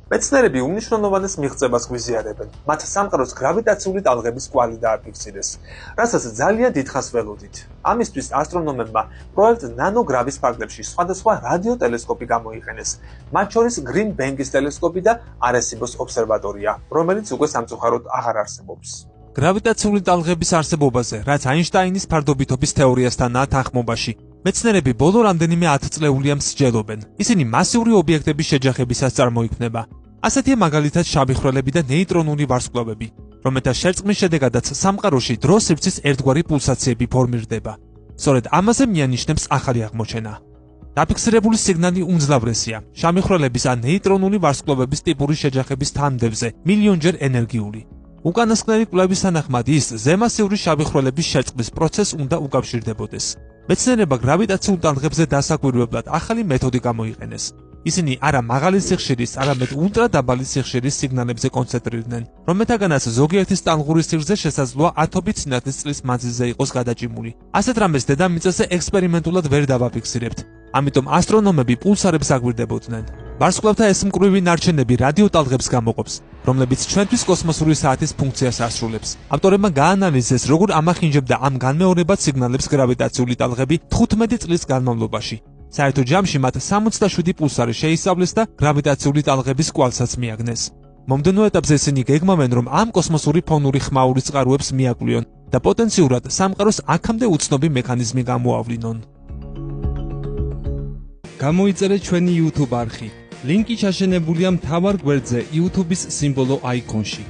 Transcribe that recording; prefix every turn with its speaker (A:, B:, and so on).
A: მეცნიერები უმნიშვნელოვანეს მიღწევას გვიზიარებენ. მათ სამყაროს გრავიტაციული ტალღების კვალი დააფიქსირეს, რასაც ძალიან დიდხანს ველოდით. ამისთვის ასტრონომებმა პროექტ ნანოგრავის ფარგლებში სხვადასხვა რადიოტელესკოპი გამოიყენეს, მათ შორის გრინ ბენკის ტელესკოპი და არესიბოს ობსერვატორია, რომელიც უკვე სამწუხაროდ აღარ არსებობს.
B: გრავიტაციული ტალღების არსებობაზე, რაც აინშტაინის ფარდობითობის თეორიასთანაა თანხმობაში, მეცნიერები ბოლო რამდენიმე 10 წლეულია მსჯელობენ. ისინი მასიური ობიექტების შეჯახებისას წარმოიქმნება. ასეთია მაგალითად შავი ხვრელები და ნეიტრონული ვარსკვლავები, რომელთა შერწყმის შედეგადაც სამყაროში დრო-სივრცის ერთგვარი პულსაციები ფორმირდება. სწორედ ამაზე მიანიშნებს ახალი აღმოჩენა. დაფიქსირებული სიგნალი უმძლავრესია, შავი ხვრელების ან ნეიტრონული ვარსკვლავების ტიპური შეჯახების თანმდებზე მილიონჯერ ენერგიული. უკანასკნელი კვლევის თანახმად ის ზემასიური შავი ხვრელების შერწყმის პროცესს უნდა უკავშირდებოდეს. მეცნიერებმა გრავიტაციულ ტალღებზე დასაკვირვებლად ახალი მეთოდი გამოიყენეს. ისინი არა მაღალი სიხშირის, არამედ ულტრა დაბალი სიხშირის სიგნალებზე კონცენტრირდნენ, რომელთაგანაც ზოგიერთის ტალღური სიგრძე შესაძლოა 10 სინათლის წლის მანძილზე იყოს გადაჭიმული. ასეთ რამეს დედამიწაზე ექსპერიმენტულად ვერ დავაფიქსირებთ. ამიტომ ასტრონომები პულსარებს აგვირდებოდნენ. ვარსკვლავთა ეს მკვრივი ნარჩენები რადიოტალღებს გამოყოფს, რომლებიც ჩვენთვის კოსმოსური საათის ფუნქციას ასრულებს. ავტორებმა გაანალიზეს, როგორ ამახინჯებდა ამ განმეორებად სიგნალებს გრავიტაციული ტალღები 15 წლის განმავლობაში. საერთო ჯამში მათ 67 პულსარი შეისწავლეს და გრავიტაციული ტალღების კვალსაც მიაგნეს. მომდენო ეტაპზე ისინი გეგმავენ, რომ ამ კოსმოსური ფონური ხმაურის წყაროებს მიაკვლიონ და პოტენციურად სამყაროს აქამდე უცნობი მექანიზმი გამოავლინონ. გამოიწერეთ ჩვენი YouTube არხი. ლინკი ჩაშენებულია მთავარ გვერდზე YouTube-ის სიმბოლო აიკონში.